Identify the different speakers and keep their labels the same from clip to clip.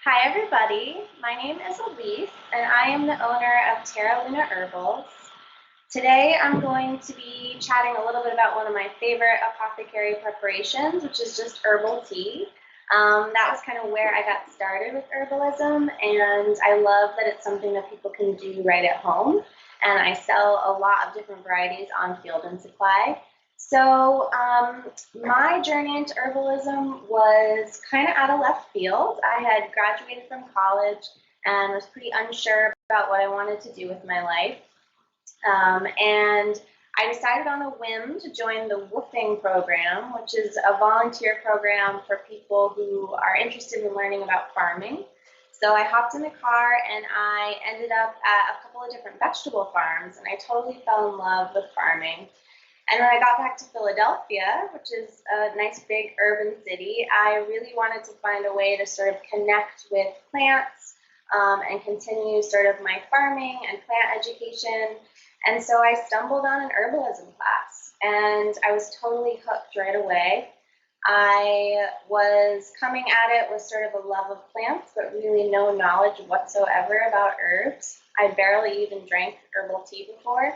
Speaker 1: Hi everybody, my name is Elise and I am the owner of Terra Luna Herbals. Today I'm going to be chatting a little bit about one of my favorite apothecary preparations, which is just herbal tea. That was kind of where I got started with herbalism, and I love that it's something that people can do right at home. And I sell a lot of different varieties on Field and Supply. So my journey into herbalism was kind of out of left field. I had graduated from college and was pretty unsure about what I wanted to do with my life. And I decided on a whim to join the WOOFing program, which is a volunteer program for people who are interested in learning about farming. So I hopped in the car and I ended up at a couple of different vegetable farms, and I totally fell in love with farming. And when I got back to Philadelphia, which is a nice big urban city, I really wanted to find a way to sort of connect with plants and continue sort of my farming and plant education. And so I stumbled on an herbalism class and I was totally hooked right away. I was coming at it with sort of a love of plants, but really no knowledge whatsoever about herbs. I barely even drank herbal tea before.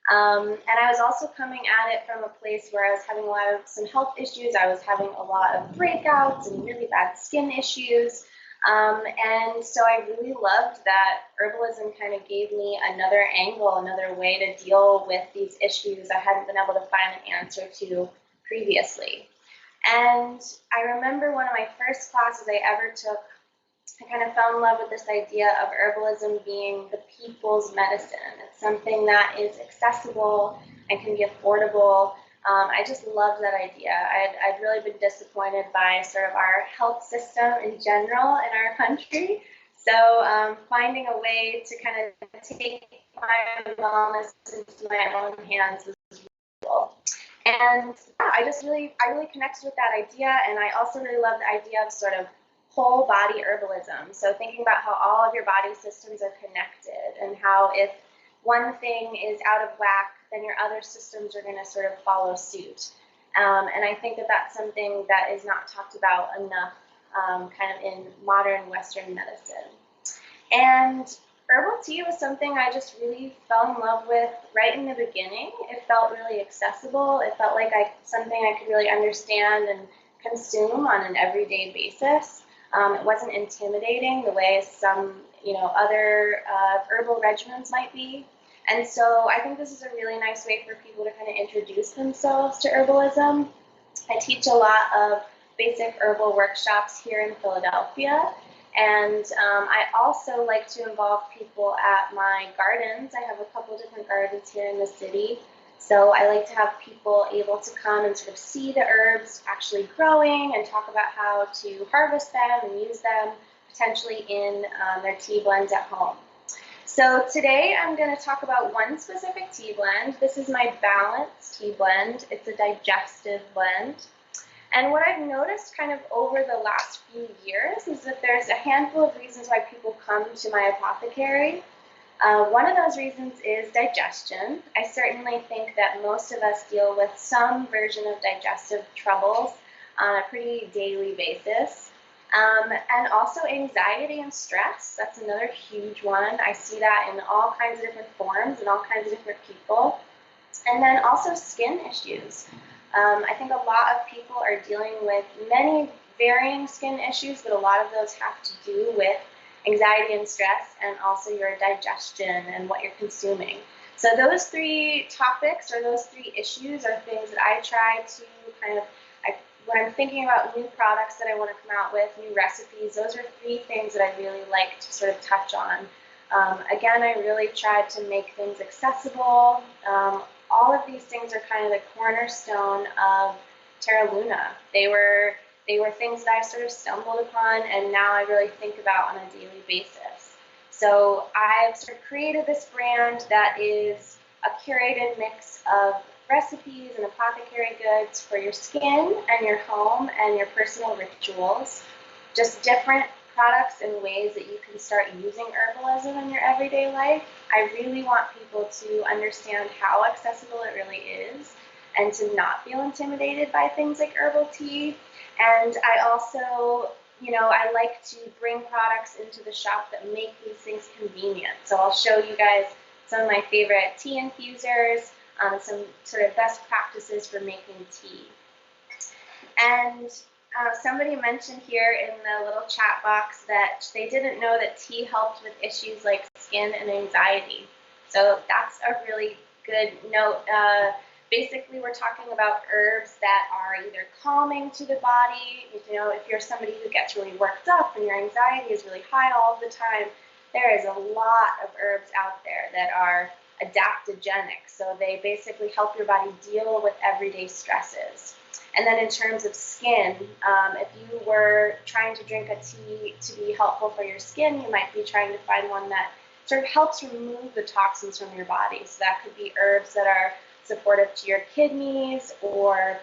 Speaker 1: And I was also coming at it from a place where I was having a lot of some health issues. I was having a lot of breakouts and really bad skin issues. And so I really loved that herbalism kind of gave me another angle, another way to deal with these issues I hadn't been able to find an answer to previously. And I remember one of my first classes I ever took, I kind of fell in love with this idea of herbalism being the people's medicine. It's something that is accessible and can be affordable. I just loved that idea. I'd really been disappointed by sort of our health system in general in our country. So finding a way to kind of take my wellness into my own hands was really cool. And yeah, I really connected with that idea, and I also really love the idea of sort of whole body herbalism. So thinking about how all of your body systems are connected and how if one thing is out of whack, then your other systems are going to sort of follow suit. And I think that that's something that is not talked about enough kind of in modern Western medicine. And herbal tea was something I just really fell in love with right in the beginning. It felt really accessible. It felt like something I could really understand and consume on an everyday basis. It wasn't intimidating the way some, other herbal regimens might be. And so I think this is a really nice way for people to kind of introduce themselves to herbalism. I teach a lot of basic herbal workshops here in Philadelphia. And I also like to involve people at my gardens. I have a couple different gardens here in the city. So I like to have people able to come and sort of see the herbs actually growing and talk about how to harvest them and use them potentially in their tea blends at home. So today I'm going to talk about one specific tea blend. This is my balanced tea blend. It's a digestive blend. And what I've noticed kind of over the last few years is that there's a handful of reasons why people come to my apothecary. One of those reasons is digestion. I certainly think that most of us deal with some version of digestive troubles on a pretty daily basis. And also anxiety and stress. That's another huge one. I see that in all kinds of different forms and all kinds of different people. And then also skin issues. I think a lot of people are dealing with many varying skin issues, but a lot of those have to do with anxiety and stress, and also your digestion and what you're consuming. So those three topics or those three issues are things that I try to kind of, when I'm thinking about new products that I want to come out with, new recipes, those are three things that I really like to sort of touch on. Again, I really try to make things accessible. All of these things are kind of the cornerstone of Terra Luna. They were things that I sort of stumbled upon and now I really think about on a daily basis. So I've sort of created this brand that is a curated mix of recipes and apothecary goods for your skin and your home and your personal rituals. Just different products and ways that you can start using herbalism in your everyday life. I really want people to understand how accessible it really is and to not feel intimidated by things like herbal tea. And I also I like to bring products into the shop that make these things convenient. So I'll show you guys some of my favorite tea infusers, some sort of best practices for making tea. And somebody mentioned here in the little chat box that they didn't know that tea helped with issues like skin and anxiety. So that's a really good note. Basically, we're talking about herbs that are either calming to the body. If you're somebody who gets really worked up and your anxiety is really high all the time, there is a lot of herbs out there that are adaptogenic. So they basically help your body deal with everyday stresses. And then in terms of skin, if you were trying to drink a tea to be helpful for your skin, you might be trying to find one that sort of helps remove the toxins from your body. So that could be herbs that are supportive to your kidneys or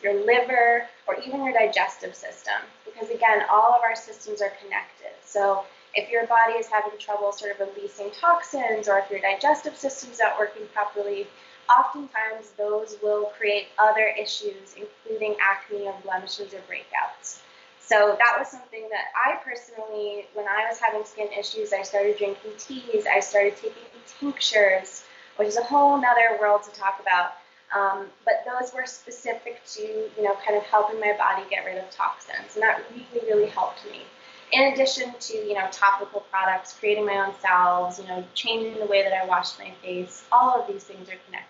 Speaker 1: your liver or even your digestive system. Because again, all of our systems are connected. So if your body is having trouble sort of releasing toxins, or if your digestive system's not working properly, oftentimes those will create other issues, including acne or blemishes or breakouts. So that was something that I personally, when I was having skin issues, I started drinking teas, I started taking tinctures, which is a whole nother world to talk about. But those were specific to, kind of helping my body get rid of toxins. And that really, really helped me. In addition to, topical products, creating my own salves, changing the way that I wash my face, all of these things are connected.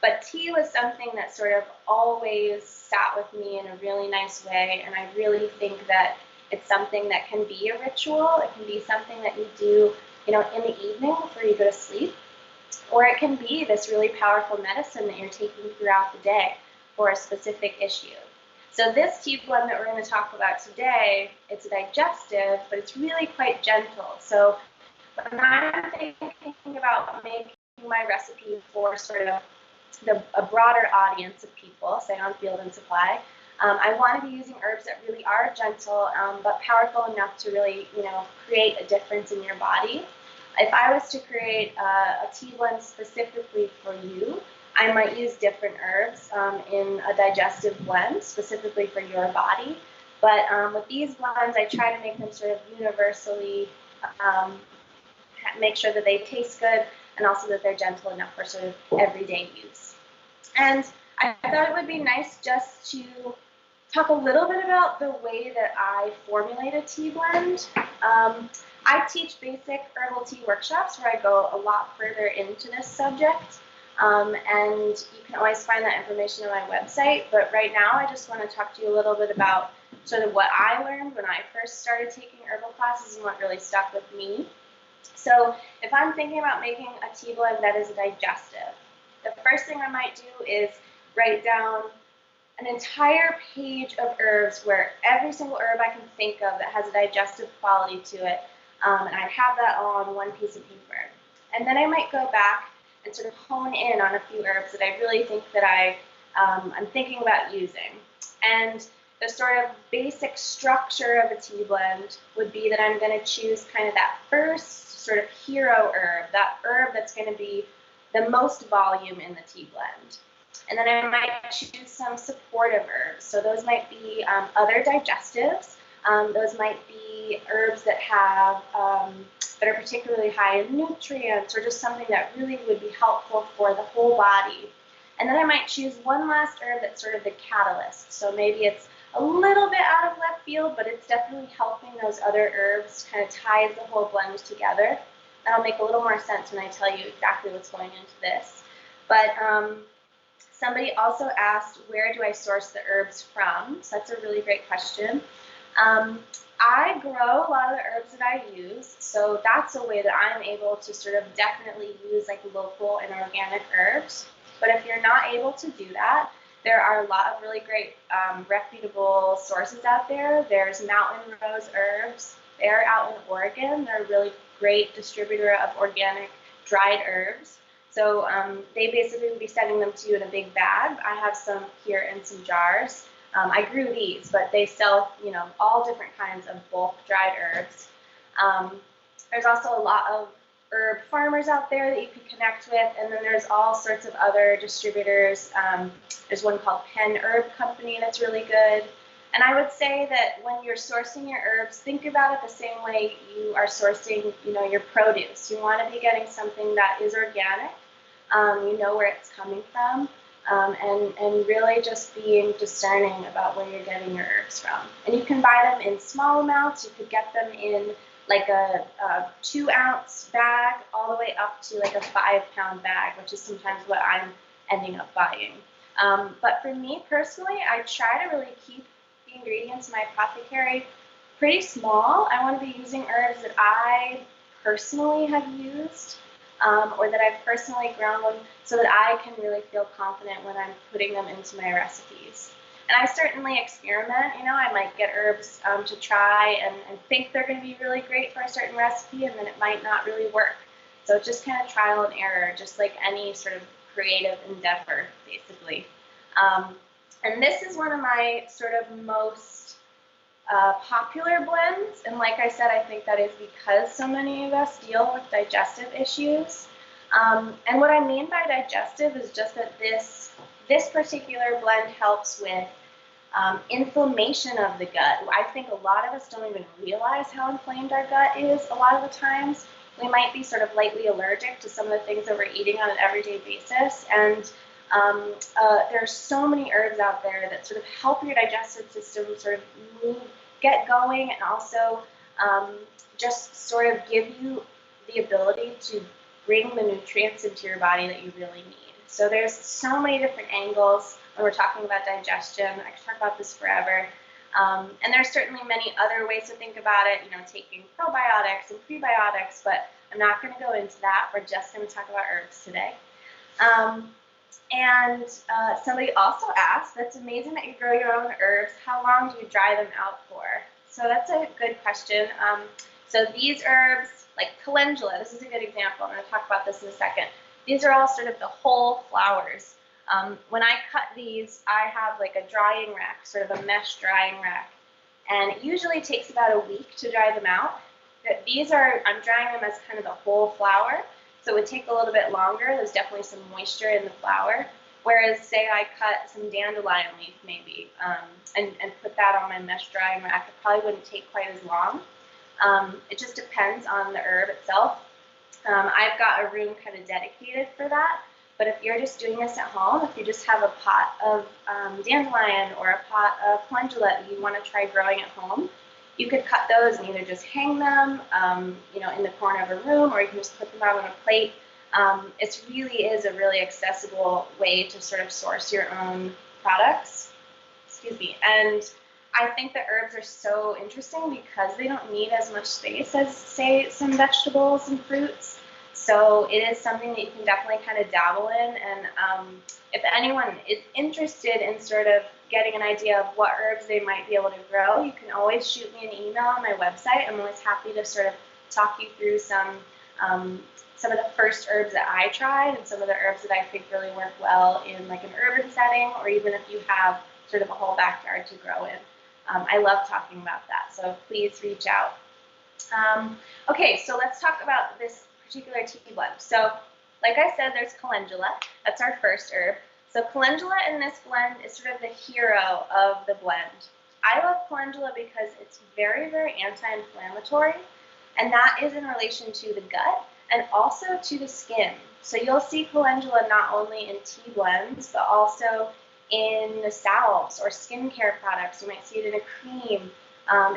Speaker 1: But tea was something that sort of always sat with me in a really nice way, and I really think that it's something that can be a ritual. It can be something that you do, in the evening before you go to sleep, or it can be this really powerful medicine that you're taking throughout the day for a specific issue. So this tea blend that we're going to talk about today, it's digestive, but it's really quite gentle. So when I'm thinking about making my recipe for sort of a broader audience of people, say on Field and Supply, I want to be using herbs that really are gentle, but powerful enough to really, create a difference in your body. If I was to create a tea blend specifically for you, I might use different herbs in a digestive blend specifically for your body. But with these blends, I try to make them sort of universally, make sure that they taste good and also that they're gentle enough for sort of everyday use. And I thought it would be nice just to talk a little bit about the way that I formulate a tea blend. I teach basic herbal tea workshops where I go a lot further into this subject. And you can always find that information on my website. But right now, I just want to talk to you a little bit about sort of what I learned when I first started taking herbal classes and what really stuck with me. So if I'm thinking about making a tea blend that is digestive, the first thing I might do is write down an entire page of herbs where every single herb I can think of that has a digestive quality to it, and I'd have that all on one piece of paper. And then I might go back and sort of hone in on a few herbs that I really think that I'm thinking about using. And the sort of basic structure of a tea blend would be that I'm going to choose kind of that first sort of hero herb, that herb that's going to be the most volume in the tea blend. And then I might choose some supportive herbs. So those might be other digestives. Those might be herbs that have that are particularly high in nutrients, or just something that really would be helpful for the whole body. And then I might choose one last herb that's sort of the catalyst. So maybe it's a little bit out of left field, but it's definitely helping those other herbs, kind of ties the whole blend together. That'll make a little more sense when I tell you exactly what's going into this. But somebody also asked, where do I source the herbs from? So that's a really great question. I grow a lot of the herbs that I use, so that's a way that I'm able to sort of definitely use like local and organic herbs. But if you're not able to do that, there are a lot of really great reputable sources out there. There's Mountain Rose Herbs. They're out in Oregon. They're a really great distributor of organic dried herbs. So they basically would be sending them to you in a big bag. I have some here in some jars. I grew these, but they sell, all different kinds of bulk dried herbs. There's also a lot of herb farmers out there that you can connect with, and then there's all sorts of other distributors. There's one called Penn Herb Company that's really good. And I would say that when you're sourcing your herbs, think about it the same way you are sourcing, your produce. You want to be getting something that is organic. You know where it's coming from, and really just being discerning about where you're getting your herbs from. And you can buy them in small amounts. You could get them in like a 2-ounce bag all the way up to like a 5-pound bag, which is sometimes what I'm ending up buying. But for me personally, I try to really keep the ingredients in my apothecary pretty small. I want to be using herbs that I personally have used, or that I've personally grown, so that I can really feel confident when I'm putting them into my recipes. And I certainly experiment. I might get herbs to try and think they're going to be really great for a certain recipe, and then it might not really work. So it's just kind of trial and error, just like any sort of creative endeavor, basically. And this is one of my sort of most popular blends, and like I said, I think that is because so many of us deal with digestive issues. And what I mean by digestive is just that this particular blend helps with inflammation of the gut. I think a lot of us don't even realize how inflamed our gut is a lot of the times. We might be sort of lightly allergic to some of the things that we're eating on an everyday basis, and there are so many herbs out there that sort of help your digestive system sort of get going, and also just sort of give you the ability to bring the nutrients into your body that you really need. So there's so many different angles when we're talking about digestion. I could talk about this forever. And there's certainly many other ways to think about it, taking probiotics and prebiotics, but I'm not going to go into that. We're just going to talk about herbs today. And somebody also asked, that's amazing that you grow your own herbs. How long do you dry them out for? So that's a good question. So these herbs, like calendula, this is a good example. I'm going to talk about this in a second. These are all sort of the whole flowers. When I cut these, I have like a drying rack, sort of a mesh drying rack. And it usually takes about a week to dry them out. I'm drying them as kind of the whole flower. So it would take a little bit longer. There's definitely some moisture in the flower. Whereas, say I cut some dandelion leaf maybe and put that on my mesh drying rack, it probably wouldn't take quite as long. It just depends on the herb itself. I've got a room kind of dedicated for that. But if you're just doing this at home, if you just have a pot of dandelion or a pot of calendula that you want to try growing at home, you could cut those and either just hang them, in the corner of a room, or you can just put them out on a plate. It really is a really accessible way to sort of source your own products. Excuse me. And I think the herbs are so interesting because they don't need as much space as, say, some vegetables and fruits. So it is something that you can definitely kind of dabble in. And if anyone is interested in sort of getting an idea of what herbs they might be able to grow, you can always shoot me an email on my website. I'm always happy to sort of talk you through some of the first herbs that I tried and some of the herbs that I think really work well in like an urban setting, or even if you have sort of a whole backyard to grow in. I love talking about that, so please reach out. Okay, so let's talk about this particular tea blend. So like I said, there's calendula. That's our first herb. So calendula in this blend is sort of the hero of the blend. I love calendula because it's very, very anti-inflammatory, and that is in relation to the gut and also to the skin. So you'll see calendula not only in tea blends, but also in the salves or skincare products. You might see it in a cream.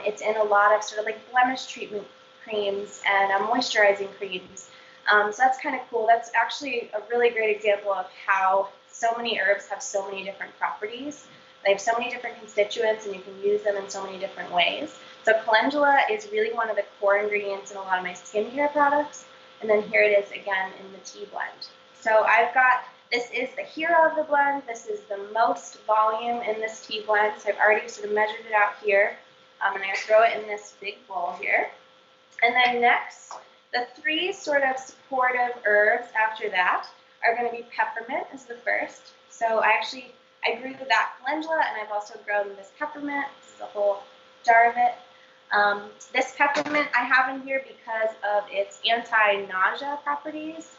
Speaker 1: It's in a lot of sort of like blemish treatment creams and moisturizing creams. So that's kind of cool. That's actually a really great example of how so many herbs have so many different properties. They have so many different constituents, and you can use them in so many different ways. So calendula is really one of the core ingredients in a lot of my skincare products. And then here it is again in the tea blend. So this is the hero of the blend. This is the most volume in this tea blend. So I've already sort of measured it out here. And I'm going to throw it in this big bowl here. And then next, the three sort of supportive herbs after that are going to be peppermint is the first. So I grew that calendula, and I've also grown this peppermint. This is a whole jar of it. This peppermint I have in here because of its anti-nausea properties.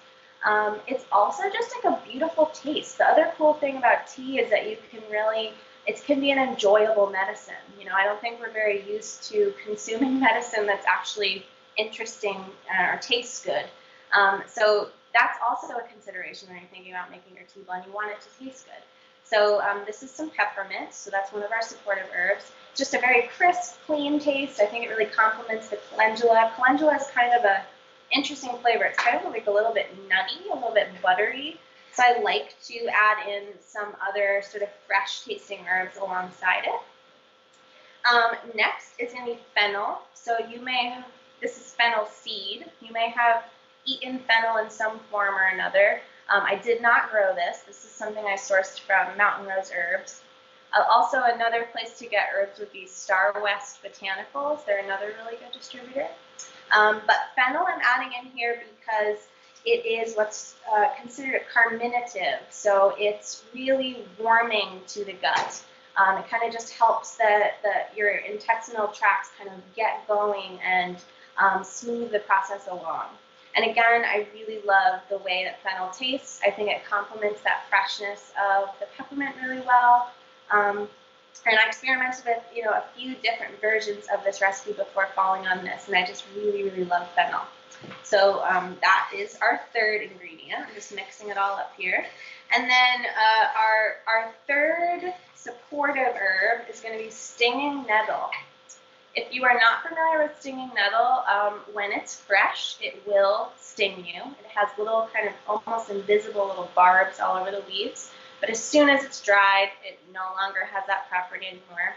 Speaker 1: It's also just like a beautiful taste. The other cool thing about tea is that you can really it can be an enjoyable medicine. You know, I don't think we're very used to consuming medicine that's actually interesting or tastes good. So that's also a consideration when you're thinking about making your tea blend. You want it to taste good. So this is some peppermint, so that's one of our supportive herbs. Just a very crisp, clean taste. I think it really complements the calendula. Calendula is kind of a interesting flavor. It's kind of like a little bit nutty, a little bit buttery. So I like to add in some other sort of fresh tasting herbs alongside it. Next is going to be fennel. So you may have, this is fennel seed. You may have eaten fennel in some form or another. I did not grow this. This is something I sourced from Mountain Rose Herbs. Also, another place to get herbs would be Star West Botanicals. They're another really good distributor. But fennel I'm adding in here because it is what's considered a carminative. So it's really warming to the gut. It kind of just helps your intestinal tracts kind of get going and smooth the process along. And again, I really love the way that fennel tastes. I think it complements that freshness of the peppermint really well. And I experimented with, a few different versions of this recipe before falling on this, and I just really, really love fennel. So that is our third ingredient. I'm just mixing it all up here. And then our third supportive herb is going to be stinging nettle. If you are not familiar with stinging nettle, when it's fresh, it will sting you. It has little kind of almost invisible little barbs all over the leaves. But as soon as it's dried, it no longer has that property anymore.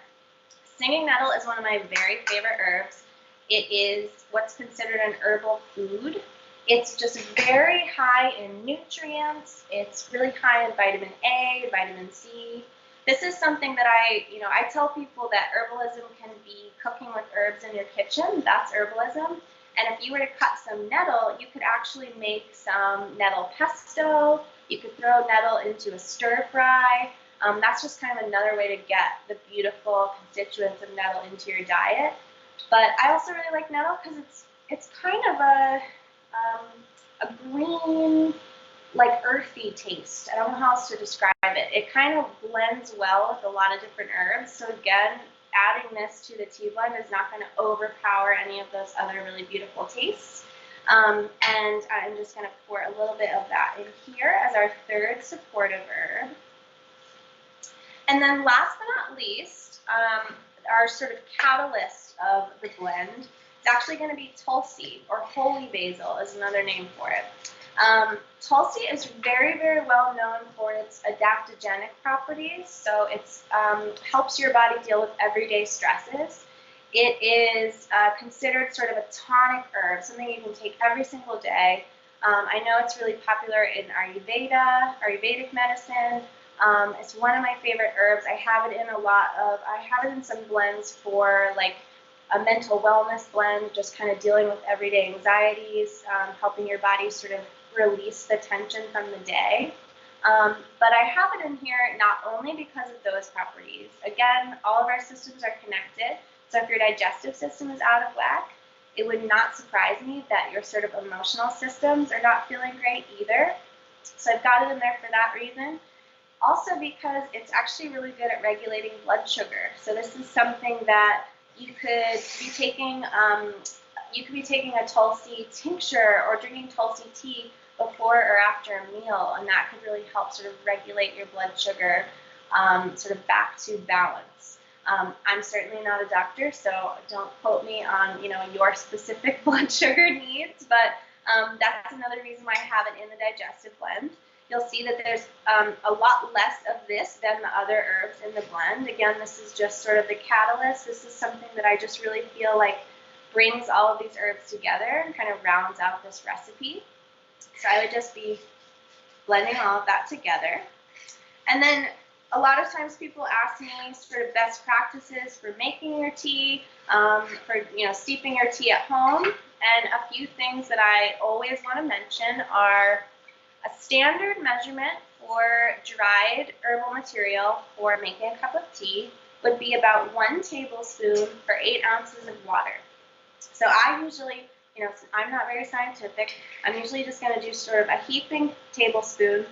Speaker 1: Stinging nettle is one of my very favorite herbs. It is what's considered an herbal food. It's just very high in nutrients. It's really high in vitamin A, vitamin C. This is something that I tell people that herbalism can be cooking with herbs in your kitchen. That's herbalism. And if you were to cut some nettle, you could actually make some nettle pesto. You could throw nettle into a stir fry. That's just kind of another way to get the beautiful constituents of nettle into your diet. But I also really like nettle because it's kind of a green, like earthy taste. I don't know how else to describe it. It kind of blends well with a lot of different herbs. So again, adding this to the tea blend is not going to overpower any of those other really beautiful tastes. And I'm just going to pour a little bit of that in here as our third supportive herb. And then last but not least, our sort of catalyst of the blend is actually going to be tulsi, or holy basil is another name for it. Tulsi is very, very well known for its adaptogenic properties, so it helps your body deal with everyday stresses. It is considered sort of a tonic herb, something you can take every single day. I know it's really popular in Ayurvedic medicine. It's one of my favorite herbs. I have it in some blends for like a mental wellness blend, just kind of dealing with everyday anxieties, helping your body sort of release the tension from the day. But I have it in here not only because of those properties. Again, all of our systems are connected. So if your digestive system is out of whack, it would not surprise me that your sort of emotional systems are not feeling great either. So I've got it in there for that reason. Also because it's actually really good at regulating blood sugar. So this is something that you could be taking. You could be taking a tulsi tincture or drinking tulsi tea before or after a meal, and that could really help sort of regulate your blood sugar sort of back to balance. I'm certainly not a doctor, so don't quote me on your specific blood sugar needs, but that's another reason why I have it in the digestive blend. You'll see that there's a lot less of this than the other herbs in the blend. Again, this is just sort of the catalyst. This is something that I just really feel like brings all of these herbs together and kind of rounds out this recipe. So I would just be blending all of that together. And then a lot of times people ask me sort of best practices for making your tea, for steeping your tea at home. And a few things that I always want to mention are a standard measurement for dried herbal material for making a cup of tea would be about 1 tablespoon for 8 ounces of water. So I usually, I'm not very scientific. I'm usually just going to do sort of a heaping tablespoon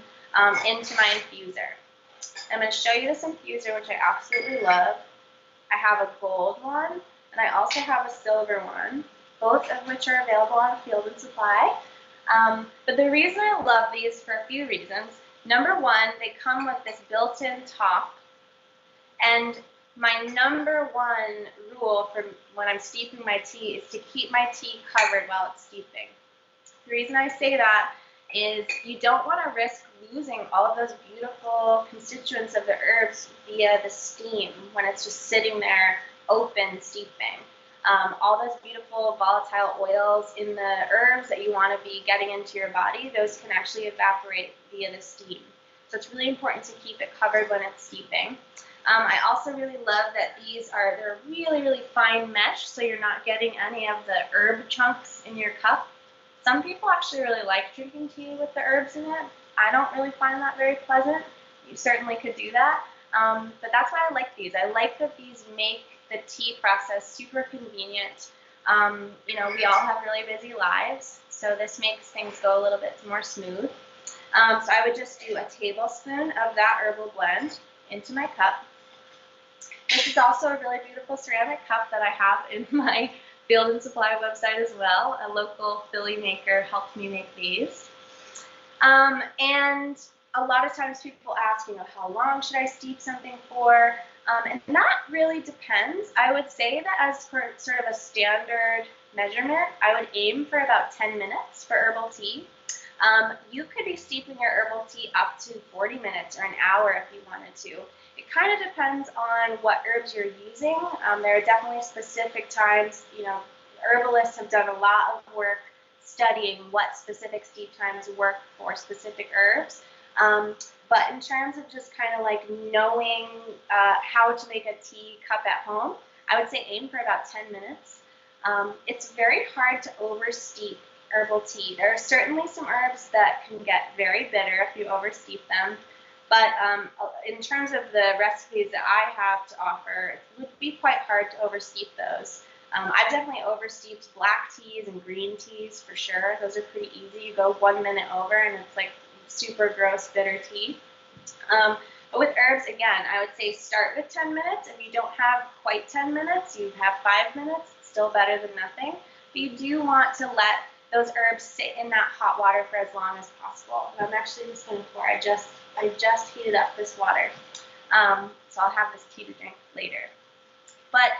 Speaker 1: into my infuser. I'm going to show you this infuser, which I absolutely love. I have a gold one, and I also have a silver one, both of which are available on Field and Supply. But the reason I love these for a few reasons. Number one, they come with this built-in top, and my number one rule for when I'm steeping my tea is to keep my tea covered while it's steeping. The reason I say that is you don't want to risk losing all of those beautiful constituents of the herbs via the steam when it's just sitting there open steeping. All those beautiful volatile oils in the herbs that you want to be getting into your body, those can actually evaporate via the steam. So it's really important to keep it covered when it's steeping. I also really love that they're really, really fine mesh, so you're not getting any of the herb chunks in your cup. Some people actually really like drinking tea with the herbs in it. I don't really find that very pleasant. You certainly could do that, but that's why I like these. I like that these make the tea process super convenient. We all have really busy lives, so this makes things go a little bit more smooth. So I would just do a tablespoon of that herbal blend into my cup. This is also a really beautiful ceramic cup that I have in my Field and Supply website as well. A local Philly maker helped me make these. And a lot of times people ask, how long should I steep something for? And that really depends. I would say that as for sort of a standard measurement, I would aim for about 10 minutes for herbal tea. You could be steeping your herbal tea up to 40 minutes or an hour if you wanted to. It kind of depends on what herbs you're using. There are definitely specific times, herbalists have done a lot of work studying what specific steep times work for specific herbs. But in terms of just kind of like knowing how to make a tea cup at home, I would say aim for about 10 minutes. It's very hard to oversteep herbal tea. There are certainly some herbs that can get very bitter if you oversteep them. But in terms of the recipes that I have to offer, it would be quite hard to oversteep those. I've definitely oversteeped black teas and green teas for sure. Those are pretty easy. You go 1 minute over and it's like super gross bitter tea. But with herbs, again, I would say start with 10 minutes. If you don't have quite 10 minutes, you have 5 minutes. It's still better than nothing. But you do want to let those herbs sit in that hot water for as long as possible. And I'm actually just going to pour. I just heated up this water, so I'll have this tea to drink later. But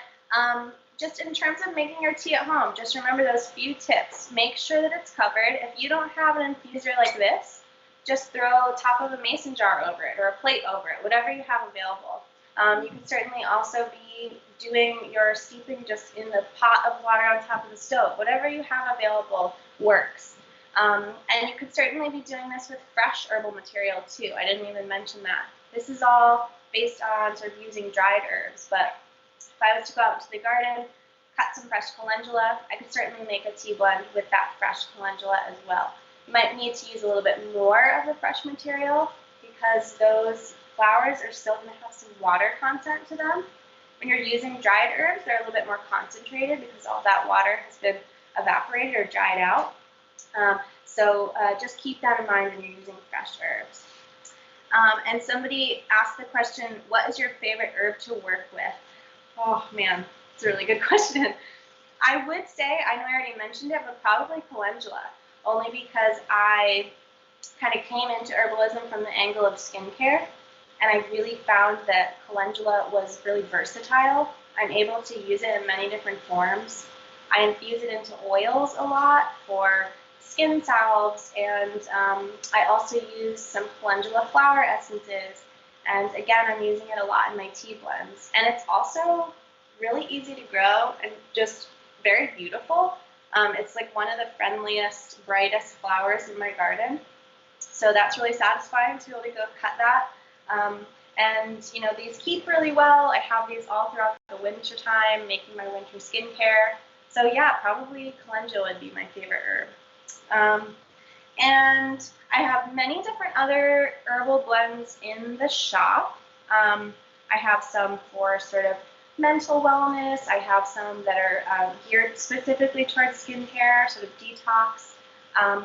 Speaker 1: just in terms of making your tea at home, just remember those few tips. Make sure that it's covered. If you don't have an infuser like this, just throw top of a mason jar over it or a plate over it, whatever you have available. You can certainly also be doing your steeping just in the pot of water on top of the stove. Whatever you have available works. And you could certainly be doing this with fresh herbal material too. I didn't even mention that. This is all based on sort of using dried herbs, but if I was to go out into the garden, cut some fresh calendula, I could certainly make a tea blend with that fresh calendula as well. You might need to use a little bit more of the fresh material because those flowers are still going to have some water content to them. When you're using dried herbs, they're a little bit more concentrated because all that water has been evaporated or dried out. So just keep that in mind when you're using fresh herbs. And somebody asked the question, what is your favorite herb to work with? Oh man, it's a really good question. I would say, I know I already mentioned it, but probably calendula, only because I kind of came into herbalism from the angle of skincare, and I really found that calendula was really versatile. I'm able to use it in many different forms. I infuse it into oils a lot for skin salves, and I also use some calendula flower essences. And again, I'm using it a lot in my tea blends. And it's also really easy to grow and just very beautiful. It's like one of the friendliest, brightest flowers in my garden. So that's really satisfying to be able to go cut that. And these keep really well. I have these all throughout the winter time, making my winter skincare. So yeah, probably calendula would be my favorite herb. And I have many different other herbal blends in the shop. I have some for sort of mental wellness. I have some that are geared specifically towards skincare, sort of detox.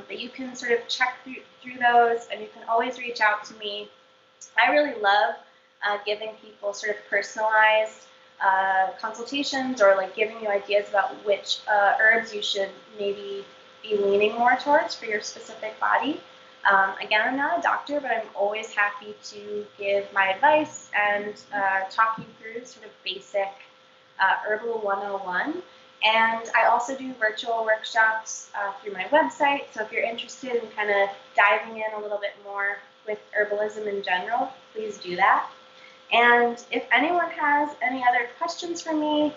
Speaker 1: But you can sort of check through those, and you can always reach out to me I really love giving people sort of personalized consultations, or like giving you ideas about which herbs you should maybe be leaning more towards for your specific body. Again, I'm not a doctor, but I'm always happy to give my advice and talk you through sort of basic Herbal 101. And I also do virtual workshops through my website. So if you're interested in kind of diving in a little bit more with herbalism in general, please do that. And if anyone has any other questions for me,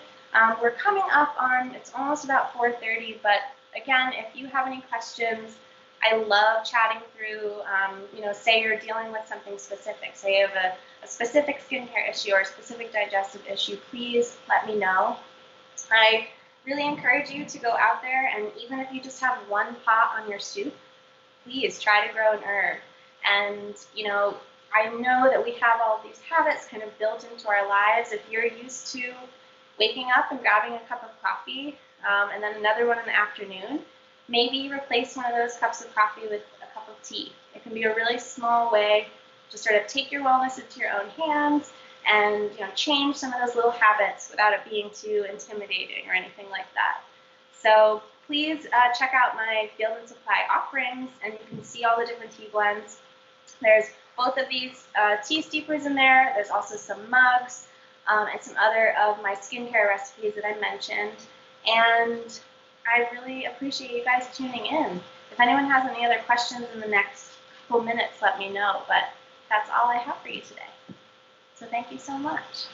Speaker 1: we're coming up on, it's almost about 4:30, but again, if you have any questions, I love chatting through, say you're dealing with something specific, say you have a specific skincare issue or a specific digestive issue, please let me know. I really encourage you to go out there, and even if you just have one pot on your soup, please try to grow an herb. And, I know that we have all of these habits kind of built into our lives. If you're used to waking up and grabbing a cup of coffee and then another one in the afternoon, maybe replace one of those cups of coffee with a cup of tea. It can be a really small way to sort of take your wellness into your own hands and change some of those little habits without it being too intimidating or anything like that. So please check out my Field and Supply offerings, and you can see all the different tea blends. There's both of these tea steepers in there. There's also some mugs and some other of my skincare recipes that I mentioned. And I really appreciate you guys tuning in. If anyone has any other questions in the next couple minutes, let me know. But that's all I have for you today. So thank you so much.